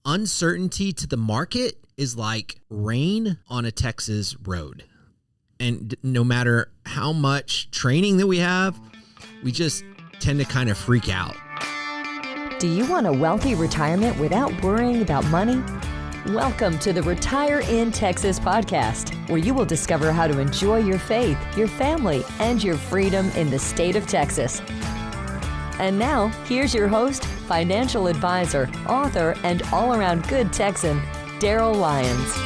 uncertainty to the market is like rain on a Texas road. And no matter how much training that we have, we just tend to kind of freak out. Do you want a wealthy retirement without worrying about money? Welcome to the Retire in Texas podcast, where you will discover how to enjoy your faith, your family, and your freedom in the state of Texas. And now, here's your host, financial advisor, author, and all-around good Texan, Darryl Lyons.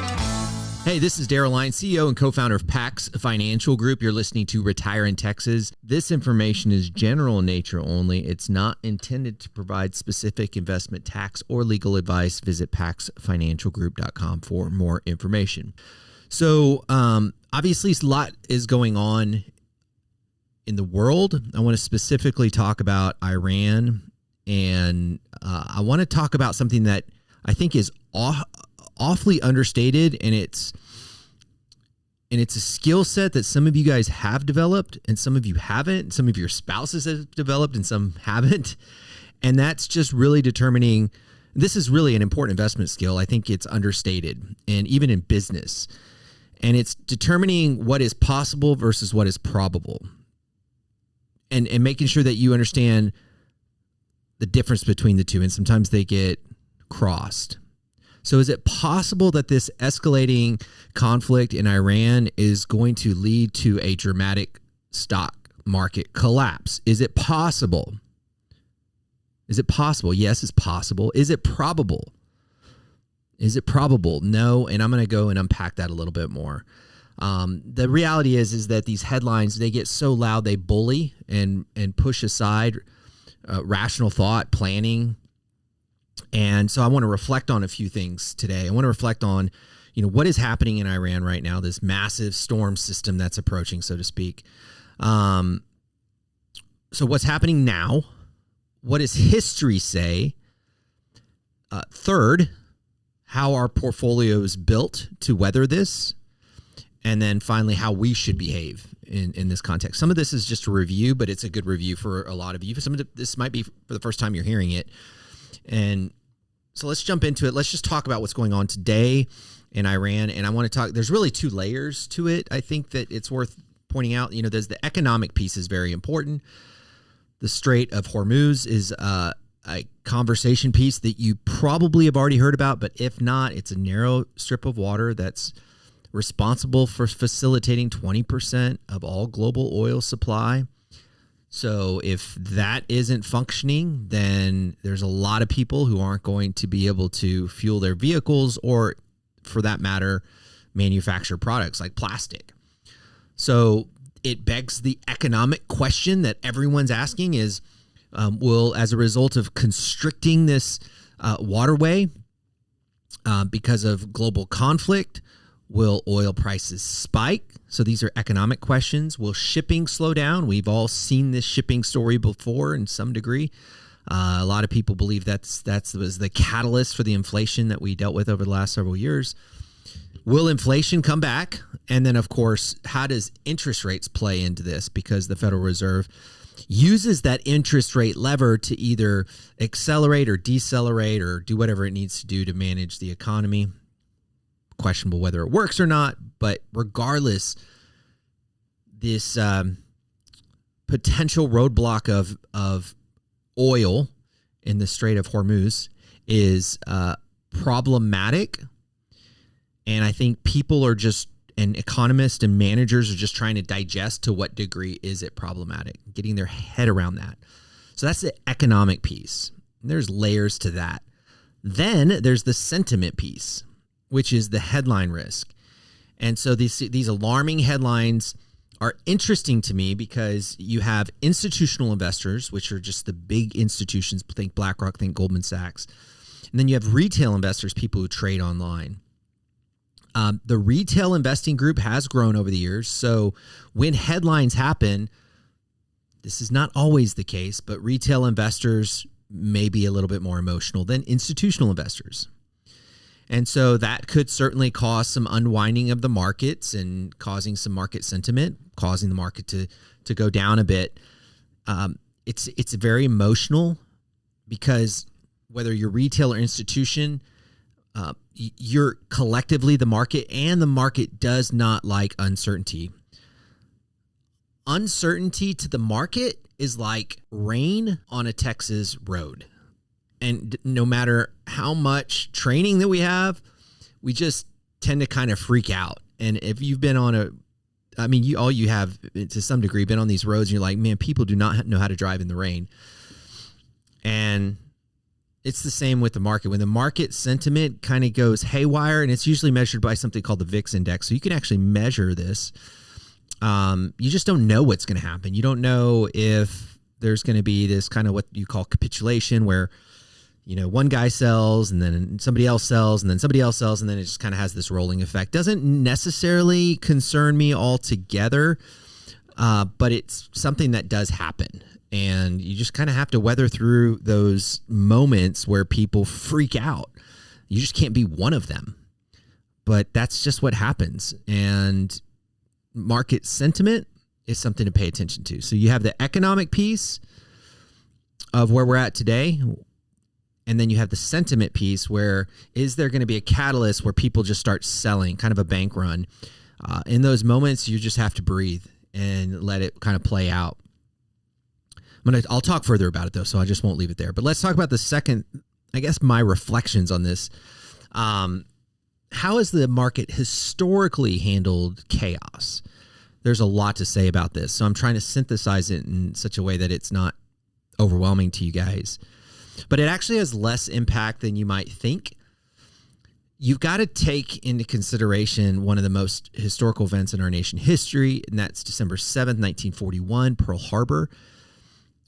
Hey, this is Darryl Lyons, CEO and co-founder of PAX Financial Group. You're listening to Retire in Texas. This information is general in nature only. It's not intended to provide specific investment, tax, or legal advice. Visit paxfinancialgroup.com for more information. So, obviously, a lot is going on in the world. I want to specifically talk about Iran, and I want to talk about something that I think is awfully understated, and it's a skill set that some of you guys have developed and some of you haven't. Some of your spouses have developed and some haven't. And that's just really determining, this is really an important investment skill. I think it's understated, and even in business. And it's determining what is possible versus what is probable. And making sure that you understand the difference between the two. And sometimes they get crossed. So is it possible that this escalating conflict in Iran is going to lead to a dramatic stock market collapse? Is it possible? Is it possible? Yes, it's possible. Is it probable? Is it probable? No. And I'm going to go and unpack that a little bit more. The reality is that these headlines, they get so loud, they bully and push aside rational thought, planning. And so I want to reflect on a few things today. I want to reflect on, what is happening in Iran right now, this massive storm system that's approaching, so to speak. So what's happening now? What does history say? Third, how our portfolio is built to weather this. And then finally, how we should behave in this context. Some of this is just a review, but it's a good review for a lot of you. This might be for the first time you're hearing it. And so let's jump into it. Let's just talk about what's going on today in Iran. And I want to talk, there's really two layers to it. I think that it's worth pointing out, there's the economic piece is very important. The Strait of Hormuz is a conversation piece that you probably have already heard about, but if not, it's a narrow strip of water that's responsible for facilitating 20% of all global oil supply. So if that isn't functioning, then there's a lot of people who aren't going to be able to fuel their vehicles or, for that matter, manufacture products like plastic. So it begs the economic question that everyone's asking is, will, as a result of constricting this waterway because of global conflict, will oil prices spike? So these are economic questions. Will shipping slow down? We've all seen this shipping story before in some degree. A lot of people believe that was the catalyst for the inflation that we dealt with over the last several years. Will inflation come back? And then, of course, how does interest rates play into this? Because the Federal Reserve uses that interest rate lever to either accelerate or decelerate or do whatever it needs to do to manage the economy. Questionable whether it works or not, but regardless, this potential roadblock of oil in the Strait of Hormuz is problematic, and I think people are just, and economists and managers are just trying to digest to what degree is it problematic, getting their head around that. So that's the economic piece. And there's layers to that. Then there's the sentiment piece, which is the headline risk. And so these alarming headlines are interesting to me because you have institutional investors, which are just the big institutions, think BlackRock, think Goldman Sachs. And then you have retail investors, people who trade online. The retail investing group has grown over the years. So when headlines happen, this is not always the case, but retail investors may be a little bit more emotional than institutional investors. And so that could certainly cause some unwinding of the markets and causing some market sentiment, causing the market to go down a bit. It's very emotional because whether you're retail or institution, you're collectively the market, and the market does not like uncertainty. Uncertainty to the market is like rain on a Texas road. And no matter how much training that we have, we just tend to kind of freak out. And if you've been on all you have to some degree been on these roads, and you're like, man, people do not know how to drive in the rain. And it's the same with the market. When the market sentiment kind of goes haywire, and it's usually measured by something called the VIX index. So you can actually measure this. You just don't know what's going to happen. You don't know if there's going to be this kind of what you call capitulation, where, one guy sells and then somebody else sells and then somebody else sells, and then it just kind of has this rolling effect. Doesn't necessarily concern me altogether, but it's something that does happen. And you just kind of have to weather through those moments where people freak out. You just can't be one of them. But that's just what happens. And market sentiment is something to pay attention to. So you have the economic piece of where we're at today. And then you have the sentiment piece, where is there going to be a catalyst where people just start selling, kind of a bank run? In those moments, you just have to breathe and let it kind of play out. I'll talk further about it, though, so I just won't leave it there. But let's talk about the second, I guess, my reflections on this. How has the market historically handled chaos? There's a lot to say about this, so I'm trying to synthesize it in such a way that it's not overwhelming to you guys. But it actually has less impact than you might think. You've got to take into consideration one of the most historical events in our nation history, and that's December 7th, 1941, Pearl Harbor.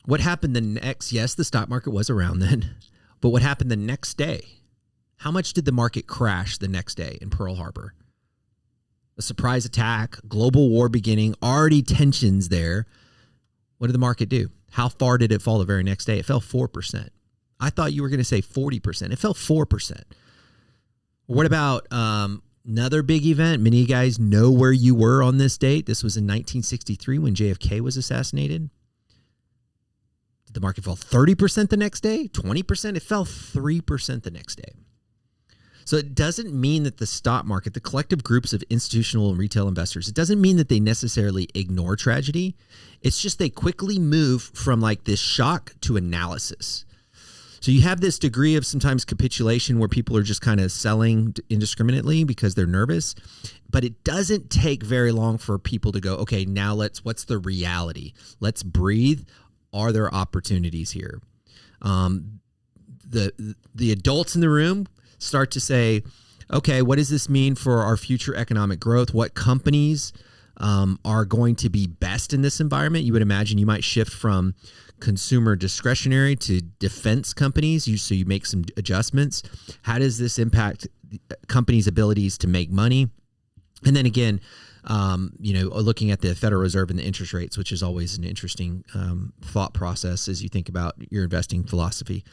What happened the next? Yes, the stock market was around then, but what happened the next day? How much did the market crash the next day in Pearl Harbor? A surprise attack, global war beginning, already tensions there. What did the market do? How far did it fall the very next day? It fell 4%. I thought you were going to say 40%. It fell 4%. What about another big event? Many of you guys know where you were on this date. This was in 1963 when JFK was assassinated. Did the market fall 30% the next day? 20%? It fell 3% the next day. So it doesn't mean that the stock market, the collective groups of institutional and retail investors, it doesn't mean that they necessarily ignore tragedy. It's just they quickly move from like this shock to analysis. So you have this degree of sometimes capitulation where people are just kind of selling indiscriminately because they're nervous. But it doesn't take very long for people to go, okay, now what's the reality? Let's breathe. Are there opportunities here? The adults in the room start to say, okay, what does this mean for our future economic growth? What companies are going to be best in this environment? You would imagine you might shift from consumer discretionary to defense companies. So you make some adjustments. How does this impact companies' abilities to make money? And then again, looking at the Federal Reserve and the interest rates, which is always an interesting thought process as you think about your investing philosophy.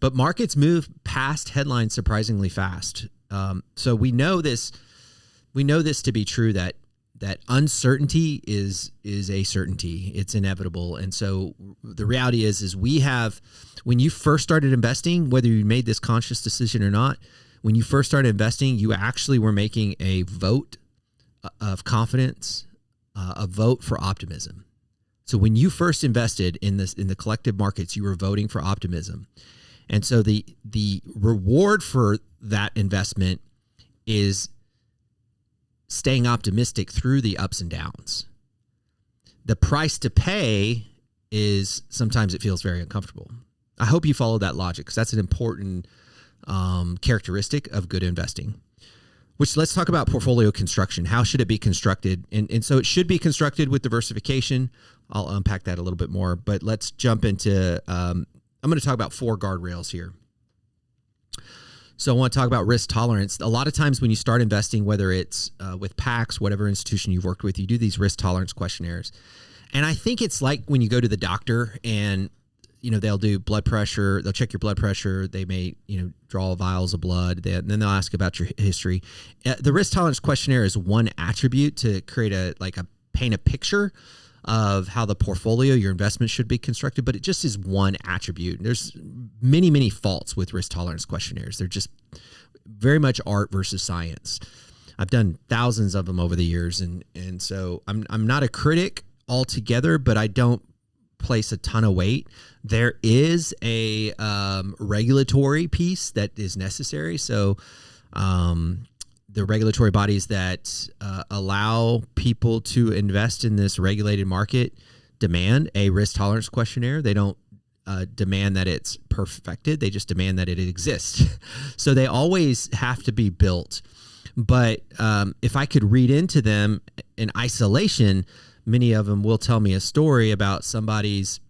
But markets move past headlines surprisingly fast. So we know this to be true, that uncertainty is a certainty. It's inevitable. And so the reality is when you first started investing, whether you made this conscious decision or not, when you first started investing, you actually were making a vote of confidence, a vote for optimism. So when you first invested in the collective markets, you were voting for optimism. And so the reward for that investment is staying optimistic through the ups and downs. The price to pay is sometimes it feels very uncomfortable. I hope you follow that logic, because that's an important characteristic of good investing. Which, let's talk about portfolio construction. How should it be constructed? And so it should be constructed with diversification. I'll unpack that a little bit more, but let's jump into, I'm going to talk about 4 guardrails here. So I want to talk about risk tolerance. A lot of times when you start investing, whether it's with PACs, whatever institution you've worked with, you do these risk tolerance questionnaires. And I think it's like when you go to the doctor and, they'll do blood pressure, they'll check your blood pressure, they may, draw vials of blood, and then they'll ask about your history. The risk tolerance questionnaire is one attribute to create paint a picture of how the portfolio, your investment should be constructed, but it just is one attribute. There's many, many faults with risk tolerance questionnaires. They're just, very much art versus science. I've done thousands of them over the years, and so I'm not a critic altogether, but I don't place a ton of weight. There is a regulatory piece that is necessary. So the regulatory bodies that allow people to invest in this regulated market demand a risk tolerance questionnaire. They don't demand that it's perfected. They just demand that it exists. So they always have to be built. But if I could read into them in isolation, many of them will tell me a story about somebody's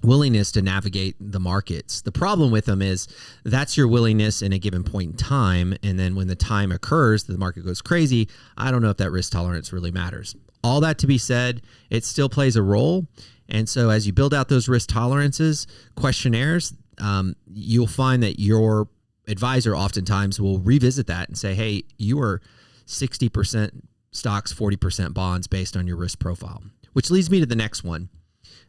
willingness to navigate the markets. The problem with them is that's your willingness in a given point in time. And then when the time occurs, the market goes crazy. I don't know if that risk tolerance really matters. All that to be said, it still plays a role. And so as you build out those risk tolerances, questionnaires, you'll find that your advisor oftentimes will revisit that and say, hey, you are 60% stocks, 40% bonds based on your risk profile, which leads me to the next one.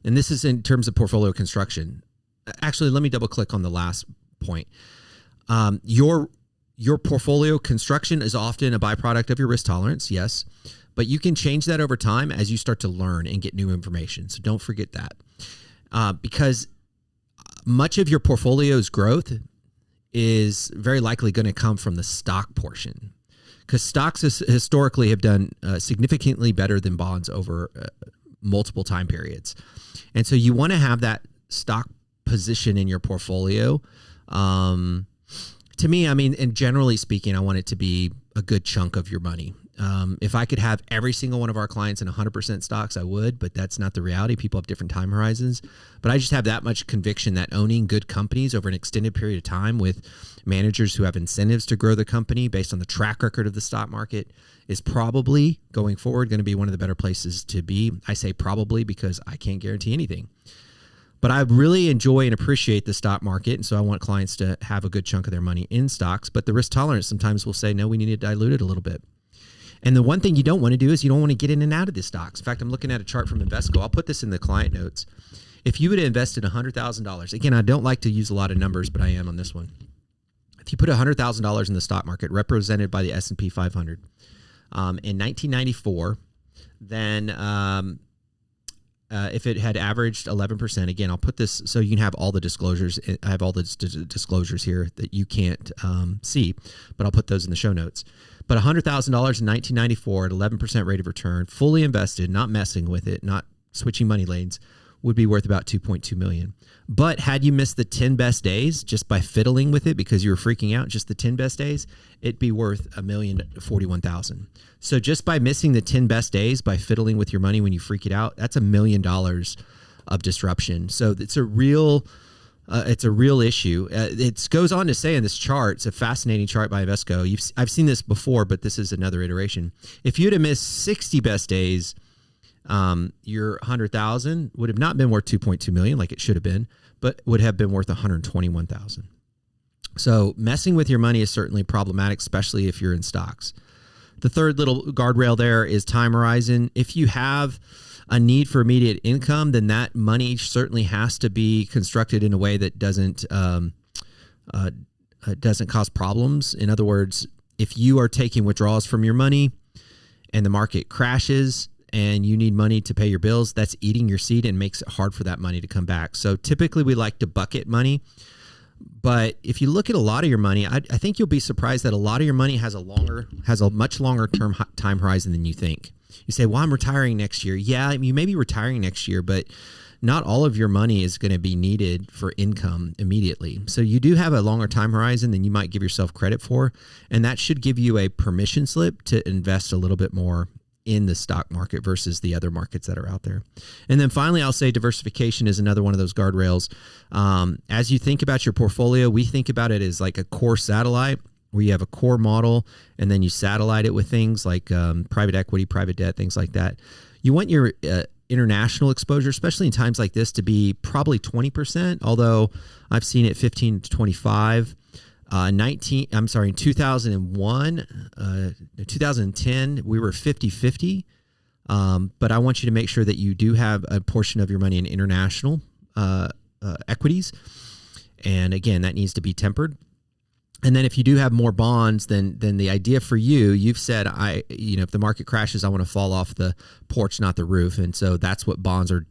And this is in terms of portfolio construction. Actually, let me double click on the last point. Your portfolio construction is often a byproduct of your risk tolerance, yes, but you can change that over time as you start to learn and get new information. So don't forget that. Because much of your portfolio's growth is very likely going to come from the stock portion, because stocks historically have done significantly better than bonds over multiple time periods. And so you want to have that stock position in your portfolio. To me, I mean, and generally speaking, I want it to be a good chunk of your money. If I could have every single one of our clients in 100% stocks, I would, but that's not the reality. People have different time horizons. But I just have that much conviction that owning good companies over an extended period of time with managers who have incentives to grow the company based on the track record of the stock market is probably going forward going to be one of the better places to be. I say probably because I can't guarantee anything. But I really enjoy and appreciate the stock market, and so I want clients to have a good chunk of their money in stocks. But the risk tolerance sometimes will say, no, we need to dilute it a little bit. And the one thing you don't want to do is you don't want to get in and out of the stocks. In fact, I'm looking at a chart from Invesco. I'll put this in the client notes. If you would have invested $100,000, again, I don't like to use a lot of numbers, but I am on this one. If you put $100,000 in the stock market represented by the S&P 500 in 1994, then if it had averaged 11%, again, I'll put this so you can have all the disclosures. I have all the disclosures here that you can't see, but I'll put those in the show notes. But $100,000 in 1994 at 11% rate of return, fully invested, not messing with it, not switching money lanes, would be worth about $2.2 million. But had you missed the 10 best days just by fiddling with it because you were freaking out, just the 10 best days, it'd be worth $1,041,000. So just by missing the 10 best days by fiddling with your money when you freak it out, that's $1 million of disruption. So it's a real issue. It goes on to say in this chart, it's a fascinating chart by Invesco. I've seen this before, but this is another iteration. If you'd have missed 60 best days, your 100,000 would have not been worth 2.2 million like it should have been, but would have been worth 121,000. So messing with your money is certainly problematic, especially if you're in stocks. The third little guardrail there is time horizon. If you have a need for immediate income, then that money certainly has to be constructed in a way that doesn't cause problems. In other words, if you are taking withdrawals from your money and the market crashes and you need money to pay your bills, that's eating your seed and makes it hard for that money to come back. So typically we like to bucket money. But if you look at a lot of your money, I think you'll be surprised that a lot of your money has a much longer term time horizon than you think. You say, well, I'm retiring next year. Yeah, you may be retiring next year, but not all of your money is going to be needed for income immediately. So you do have a longer time horizon than you might give yourself credit for. And that should give you a permission slip to invest a little bit more in the stock market versus the other markets that are out there. And then finally, I'll say diversification is another one of those guardrails. As you think about your portfolio, we think about it as like a core satellite where you have a core model and then you satellite it with things like private equity, private debt, things like that. You want your international exposure, especially in times like this, to be probably 20%, although I've seen it 15 to 25. In 2010, we were 50-50. But I want you to make sure that you do have a portion of your money in international equities. And again, that needs to be tempered. And then if you do have more bonds, then the idea for you've said, if the market crashes, I want to fall off the porch, not the roof. And so that's what bonds are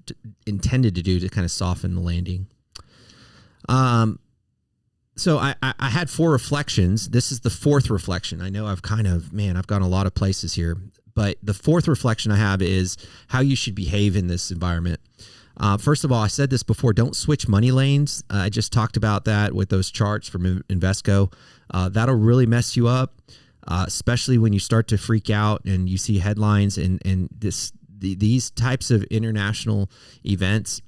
intended to do, to kind of soften the landing. So I had 4 reflections. This is the 4th reflection. I know I've gone a lot of places here, but the 4th reflection I have is how you should behave in this environment. First of all, I said this before, don't switch money lanes. I just talked about that with those charts from Invesco. That'll really mess you up, especially when you start to freak out and you see headlines and these types of international events.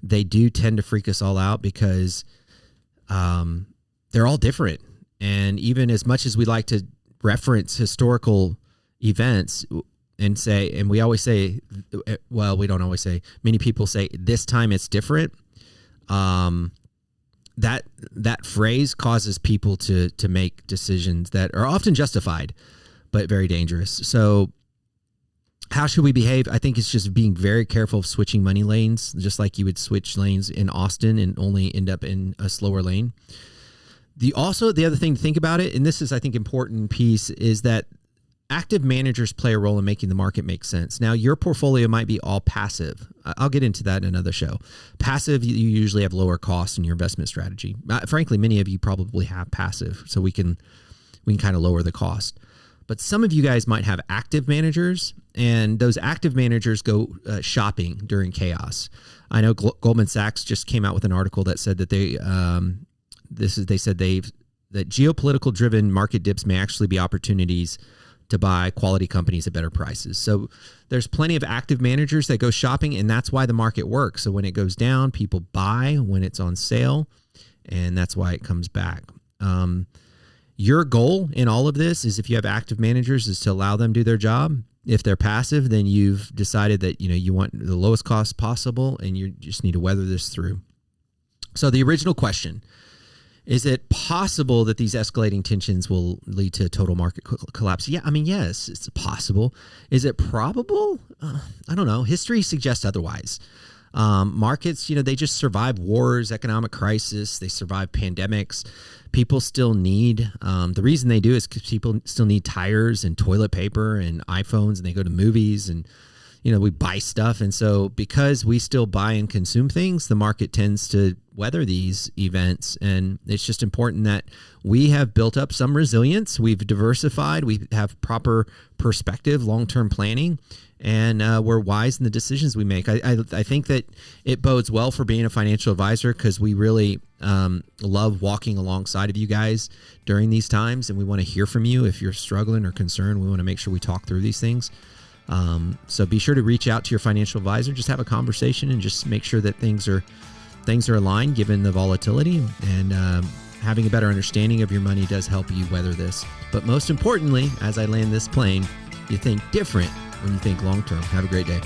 They do tend to freak us all out because they're all different. And even as much as we like to reference historical events and we always say, well, we don't always say, many people say this time it's different. That phrase causes people to make decisions that are often justified, but very dangerous. So how should we behave? I think it's just being very careful of switching money lanes, just like you would switch lanes in Austin and only end up in a slower lane. The other thing to think about it, and this is, I think, important piece, is that active managers play a role in making the market make sense. Now, your portfolio might be all passive. I'll get into that in another show. Passive, you usually have lower costs in your investment strategy. Frankly, many of you probably have passive, so we can kind of lower the cost. But some of you guys might have active managers, and those active managers go shopping during chaos. I know Goldman Sachs just came out with an article that said that that geopolitical driven market dips may actually be opportunities to buy quality companies at better prices. So there's plenty of active managers that go shopping, and that's why the market works. So when it goes down, people buy when it's on sale, and that's why it comes back. Your goal in all of this is, if you have active managers, is to allow them to do their job. If they're passive, then you've decided that you want the lowest cost possible, and you just need to weather this through. So the original question: is it possible that these escalating tensions will lead to total market collapse? Yeah, yes, it's possible. Is it probable? I don't know. History suggests otherwise. Markets, they just survive wars, economic crisis. They survive pandemics. People still need, the reason they do is because people still need tires and toilet paper and iPhones, and they go to movies and, we buy stuff. And so because we still buy and consume things, the market tends to weather these events. And it's just important that we have built up some resilience. We've diversified. We have proper perspective, long-term planning, and we're wise in the decisions we make. I think that it bodes well for being a financial advisor, because we really love walking alongside of you guys during these times, and we want to hear from you. If you're struggling or concerned, we want to make sure we talk through these things. So be sure to reach out to your financial advisor, just have a conversation, and just make sure that things are aligned given the volatility, and having a better understanding of your money does help you weather this. But most importantly, as I land this plane, you think different when you think long-term. Have a great day.